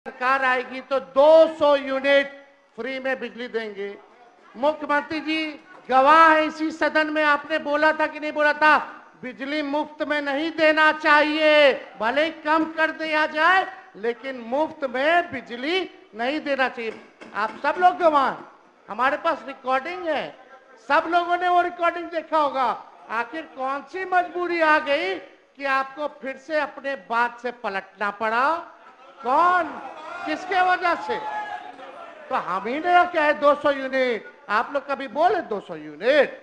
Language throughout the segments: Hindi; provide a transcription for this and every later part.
सरकार आएगी तो 200 यूनिट फ्री में बिजली देंगे। मुख्यमंत्री जी गवाह है, इसी सदन में आपने बोला था कि नहीं बोला था, बिजली मुफ्त में नहीं देना चाहिए, भले ही कम कर दिया जाए लेकिन मुफ्त में बिजली नहीं देना चाहिए। आप सब लोग गवाह हैं, हमारे पास रिकॉर्डिंग है, सब लोगों ने वो रिकॉर्डिंग देखा होगा। आखिर कौन सी मजबूरी आ गई कि आपको फिर से अपने बात से पलटना पड़ा? कौन, किसके वजह से? तो हम ही ने क्या है 200 यूनिट, आप लोग कभी बोले 200 यूनिट,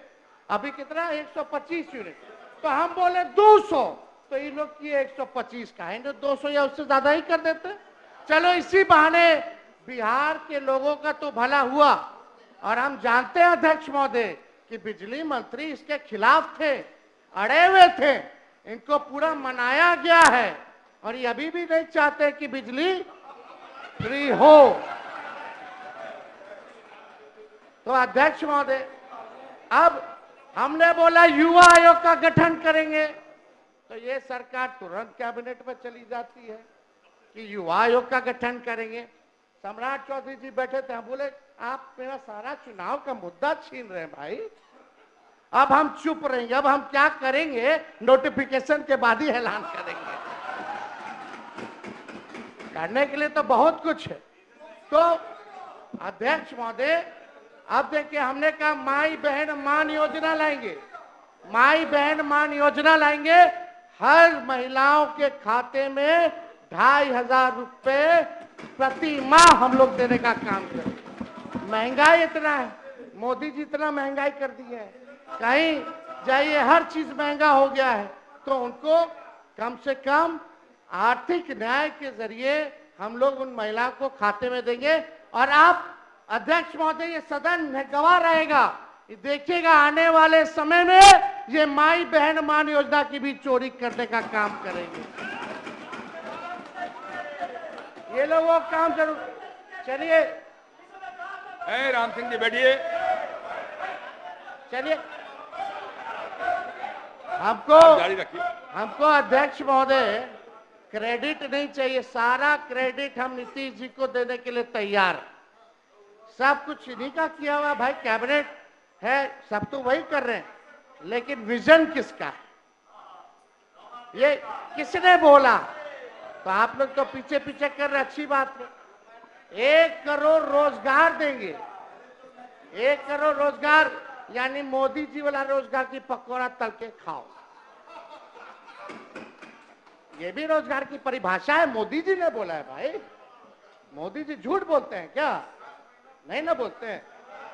अभी कितना 125 यूनिट, तो हम बोले 200, तो इन लोग किए 125 का है, 200 या उससे ज्यादा ही कर देते। चलो इसी बहाने बिहार के लोगों का तो भला हुआ। और हम जानते हैं अध्यक्ष महोदय कि बिजली मंत्री इसके खिलाफ थे, अड़े हुए थे, इनको पूरा मनाया गया है और ये अभी भी नहीं चाहते कि बिजली फ्री हो। तो अध्यक्ष महोदय अब हमने बोला युवा आयोग का गठन करेंगे, तो ये सरकार तुरंत कैबिनेट में चली जाती है कि युवा आयोग का गठन करेंगे। सम्राट चौधरी जी बैठे थे, हम बोले आप मेरा सारा चुनाव का मुद्दा छीन रहे हैं भाई, अब हम चुप रहेंगे, अब हम क्या करेंगे, नोटिफिकेशन के बाद ही ऐलान करेंगे। करने के लिए तो बहुत कुछ है। तो अध्यक्ष महोदय अब देखिए, हमने कहा माई बहन मान योजना लाएंगे, माई बहन मान योजना लाएंगे, हर महिलाओं के खाते में 2500 रुपए प्रति माह हम लोग देने का काम करें। महंगाई इतना है, मोदी जी इतना महंगाई कर दी है, कहीं जाइए हर चीज महंगा हो गया है, तो उनको कम से कम आर्थिक न्याय के जरिए हम लोग उन महिलाओं को खाते में देंगे। और आप अध्यक्ष महोदय ये सदन गवाह रहेगा, देखिएगा आने वाले समय में ये माई बहन मान योजना की भी चोरी करने का काम करेंगे। ये लोग वो काम जरूर। चलिए राम सिंह जी बैठिए। चलिए हमको जारी रखिए। हमको अध्यक्ष महोदय क्रेडिट नहीं चाहिए, सारा क्रेडिट हम नीतीश जी को देने के लिए तैयार हैं। सब कुछ इन्हीं का किया हुआ भाई, कैबिनेट है, सब तो वही कर रहे हैं, लेकिन विजन किसका है, ये किसने बोला? तो आप लोग तो पीछे पीछे कर रहे, अच्छी बात है। 1 करोड़ रोजगार देंगे, 1 करोड़ रोजगार, यानी मोदी जी वाला रोजगार की पकौड़ा तल के खाओ। ये भी रोजगार की परिभाषा है, मोदी जी ने बोला है भाई। मोदी जी झूठ बोलते हैं क्या? नहीं ना बोलते हैं।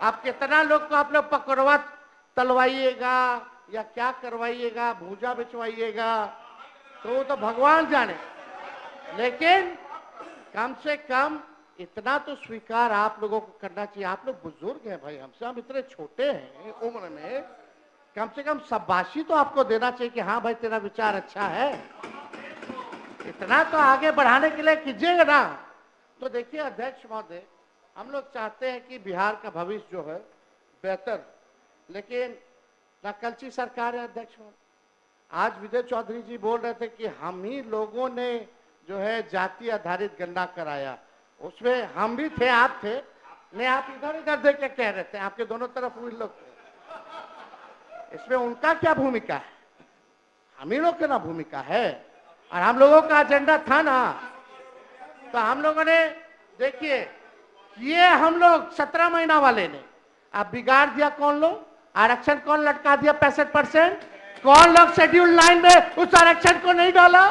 आप कितना लोग को आप लोग पकौड़ा तलवाइएगा या क्या करवाइएगा, भूजा बिछवाइएगा, तो वो तो भगवान जाने, लेकिन कम से कम इतना तो स्वीकार आप लोगों को करना चाहिए। आप लोग बुजुर्ग हैं भाई हमसे, हम इतने छोटे हैं उम्र में, कम से कम शाबाशी तो आपको देना चाहिए कि हाँ भाई तेरा विचार अच्छा है, इतना तो आगे बढ़ाने के लिए कीजिएगा ना। तो देखिए अध्यक्ष महोदय, हम लोग चाहते हैं कि बिहार का भविष्य जो है बेहतर, लेकिन नकलची सरकार है अध्यक्ष महोदय। आज विजय चौधरी जी बोल रहे थे कि हम ही लोगों ने जो है जाति आधारित गणना कराया, उसमें हम भी थे, आप थे नहीं, आप इधर इधर देख के कह रहे थे, आपके दोनों तरफ वही लोग थे। इसमें उनका क्या भूमिका है? हम ही लोग की ना भूमिका है, और हम लोगों का एजेंडा था ना। तो हम लोगों ने देखिए ये हम लोग 17 महीना वाले ने अब बिगाड़ दिया। कौन लोग? आरक्षण कौन लटका दिया 65%? कौन लोग शेड्यूल 9 में उस आरक्षण को नहीं डाला?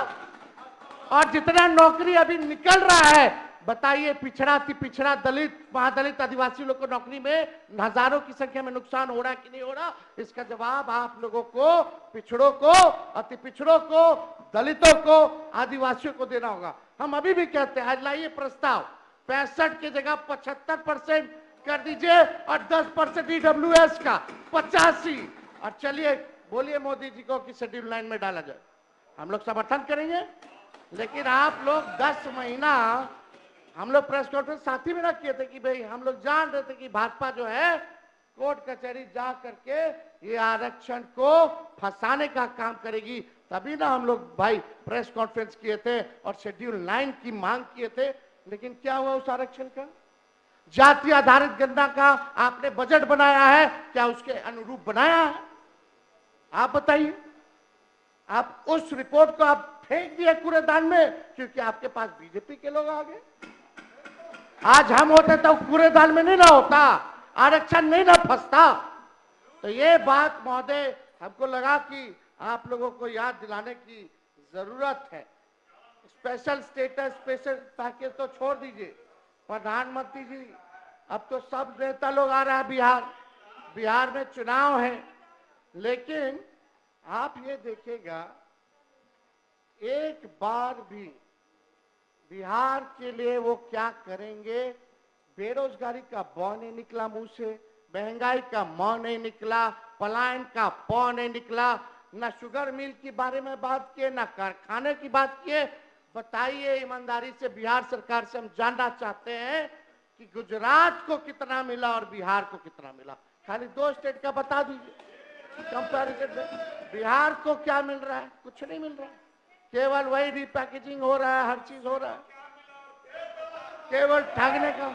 और जितना नौकरी अभी निकल रहा है, बताइए पिछड़ा पिछड़ा दलित महादलित आदिवासी लोग को नौकरी में हजारों की संख्या में नुकसान हो रहा है कि नहीं हो रहा? इसका जवाब आप लोगों को, पिछड़ों को, अति पिछड़ों को, दलितों को, आदिवासियों को देना होगा। हम अभी भी कहते हैं आज लाइए प्रस्ताव, 65 की जगह 75% कर दीजिए और 10% ईडब्ल्यूएस का 85, और चलिए बोलिए मोदी जी को कि शेड्यूल 9 में डाला जाए, हम लोग समर्थन करेंगे। लेकिन आप लोग 10 महीना, हम लोग प्रेस कॉन्फ्रेंस साथी में किए थे कि भाई हम लोग जान रहे थे कि भाजपा जो है कोर्ट कचहरी जा करके ये आरक्षण को फंसाने का काम करेगी, तभी ना हम लोग भाई प्रेस कॉन्फ्रेंस किए थे और शेड्यूल 9 की मांग किए थे। लेकिन क्या हुआ उस आरक्षण का? जाति आधारित गणना का आपने बजट बनाया है, क्या उसके अनुरूप बनाया है? आप बताइए। आप उस रिपोर्ट को आप फेंक दिए कूड़ेदान में क्योंकि आपके पास बीजेपी के लोग आ गए। आज हम होते तो कूड़ेदान में नहीं ना होता, आरक्षण नहीं ना फंसता। तो ये बात महोदय हमको लगा कि आप लोगों को याद दिलाने की जरूरत है। स्पेशल स्टेटस, स्पेशल पैकेज तो छोड़ दीजिए प्रधानमंत्री जी, अब तो सब नेता लोग आ रहा है बिहार में चुनाव है, लेकिन आप ये देखिएगा एक बार भी बिहार के लिए वो क्या करेंगे। बेरोजगारी का बौ नहीं निकला मुंह से, महंगाई का मौ नहीं निकला, पलायन का पौ नहीं निकला, ना शुगर मिल के बारे में बात किए, ना कारखाने की बात किए। बताइए ईमानदारी से, बिहार सरकार से हम जानना चाहते हैं कि गुजरात को कितना मिला और बिहार को कितना मिला। खाली 2 स्टेट का बता दीजिए कंपैरिजन में। बिहार को क्या मिल रहा है? कुछ नहीं मिल रहा है, केवल वही रिपैकेजिंग हो रहा है, हर चीज हो रहा है, केवल ठगने का।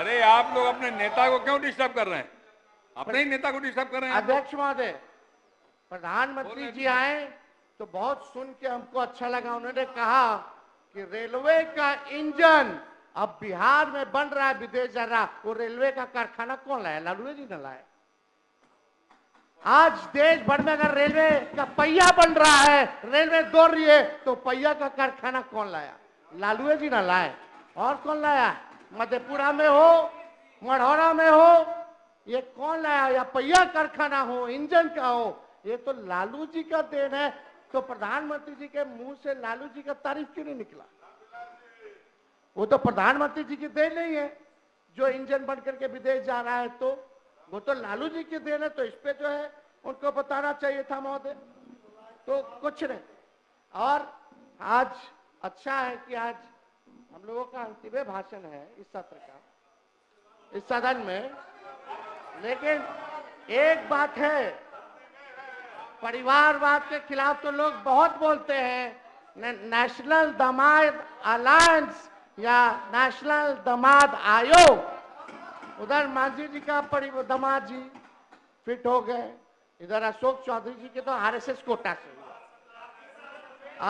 अरे आप लोग अपने नेता को क्यों डिस्टर्ब कर रहे हैं? अपने ही नेता को डिस्टर्ब कर रहे हैं। अध्यक्ष महोदय, प्रधानमंत्री जी आए तो बहुत सुन के हमको अच्छा लगा। उन्होंने कहा कि रेलवे का इंजन अब बिहार में बन रहा है, विदेश जा रहा। वो रेलवे का कारखाना कौन लाया? लालू जी ने लाया। आज देश भर में अगर रेलवे का पहिया बन रहा है, रेलवे दौड़ रही है, तो पहिया का कारखाना कौन लाया? लालू जी ने लाए। और कौन लाया? मधेपुरा में हो, मढ़ौरा में हो, ये कौन लाया? या पहिया कारखाना हो, इंजन का हो, ये तो लालू जी का देन है। तो प्रधानमंत्री जी के मुंह से लालू जी का तारीफ क्यों नहीं निकला? वो तो प्रधानमंत्री जी की देन नहीं है जो इंजन बन करके विदेश जा रहा है, तो वो तो लालू जी की देन है। तो इस पे जो है उनको बताना चाहिए था महोदय। तो कुछ नहीं। और आज अच्छा है कि आज हम लोगों का अंतिम भाषण है इस सत्र का, इस सदन में। लेकिन एक बात है, परिवारवाद के खिलाफ तो लोग बहुत बोलते हैं। नेशनल दामाद अलायंस या नेशनल दामाद आयोग, उधर मांझी जी का दामाद जी फिट हो गए, इधर अशोक चौधरी जी के तो आरएसएस कोटा से हुआ,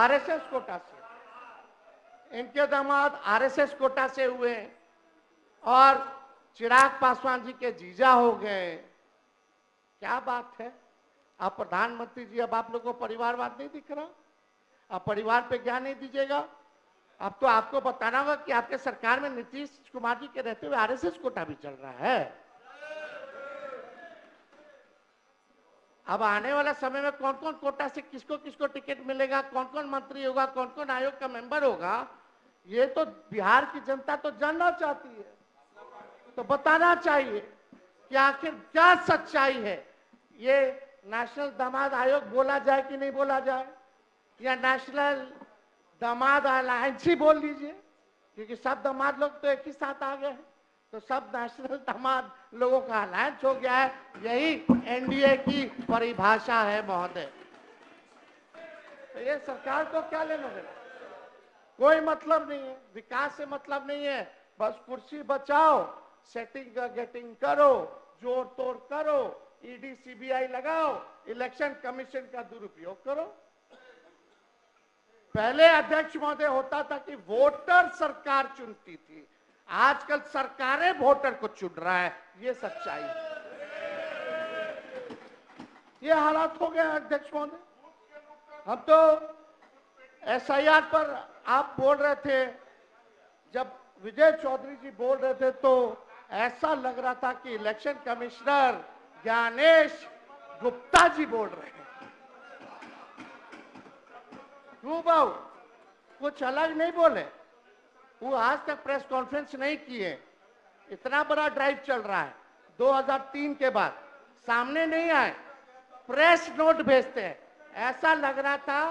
आरएसएस कोटा से इनके दामाद आरएसएस कोटा से हुए, और चिराग पासवान जी के जीजा हो गए। क्या बात है? आप प्रधानमंत्री जी, अब आप लोगों को परिवारवाद नहीं दिख रहा? आप परिवार पे ज्ञान नहीं दीजिएगा? अब तो आपको बताना होगा कि आपके सरकार में नीतीश कुमार जी के रहते हुए आरएसएस कोटा भी चल रहा है। अब आने वाला समय में कौन कौन कोटा से किसको किसको टिकट मिलेगा, कौन कौन मंत्री होगा, कौन कौन आयोग का मेंबर होगा, ये तो बिहार की जनता तो जानना चाहती है। तो बताना चाहिए कि आखिर क्या सच्चाई है। ये नेशनल दामाद आयोग बोला जाए कि नहीं बोला जाए, या नेशनल दामाद अलायंस ही बोल लीजिए, क्योंकि सब दामाद लोग तो एक ही साथ आ गए हैं। तो सब नेशनल दामाद लोगों का अलायंस हो गया है। यही एनडीए की परिभाषा है महोदय। तो ये सरकार को क्या लेना देना? कोई मतलब नहीं है, विकास से मतलब नहीं है। बस कुर्सी बचाओ, सेटिंग गेटिंग करो, जोड़ तोड़ करो, ईडी सीबीआई लगाओ, इलेक्शन कमीशन का दुरुपयोग करो। पहले अध्यक्ष महोदय होता था कि वोटर सरकार चुनती थी, आजकल सरकारें वोटर को चुन रहा है। ये सच्चाई है। ये हालात हो गए अध्यक्ष महोदय। हम तो एसआईआर पर आप बोल रहे थे, जब विजय चौधरी जी बोल रहे थे तो ऐसा लग रहा था कि इलेक्शन कमिश्नर ज्ञानेश गुप्ता जी बोल रहे हैं। क्यों बाबू? कुछ अलग नहीं बोले। वो आज तक प्रेस कॉन्फ्रेंस नहीं किए। इतना बड़ा ड्राइव चल रहा है 2003 के बाद, सामने नहीं आए, प्रेस नोट भेजते हैं। ऐसा लग रहा था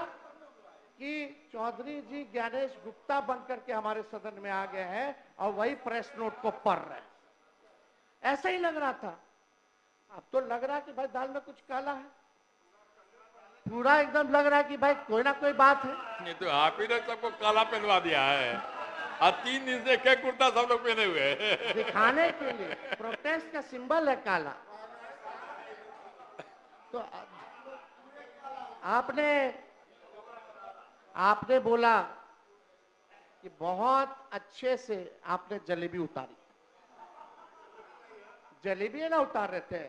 कि चौधरी जी ज्ञानेश गुप्ता बनकर के हमारे सदन में आ गए हैं और वही प्रेस नोट को पढ़ रहे हैं। ऐसा ही लग रहा था। अब तो लग रहा है कि भाई दाल में कुछ काला है। पूरा एकदम लग रहा है कि भाई कोई ना कोई बात है। नहीं तो आप ही ने सबको काला पहनवा दिया है। और 3 दिन से क्या कुर्ता सब लोग पहने हुए हैं। दिखाने के लिए प्रोटेस्ट का सिंबल है काला। तो आपने आपने बोला कि बहुत अच्छे से आपने जलेबी उतारी। जलेबी है ना उतार रहे थे,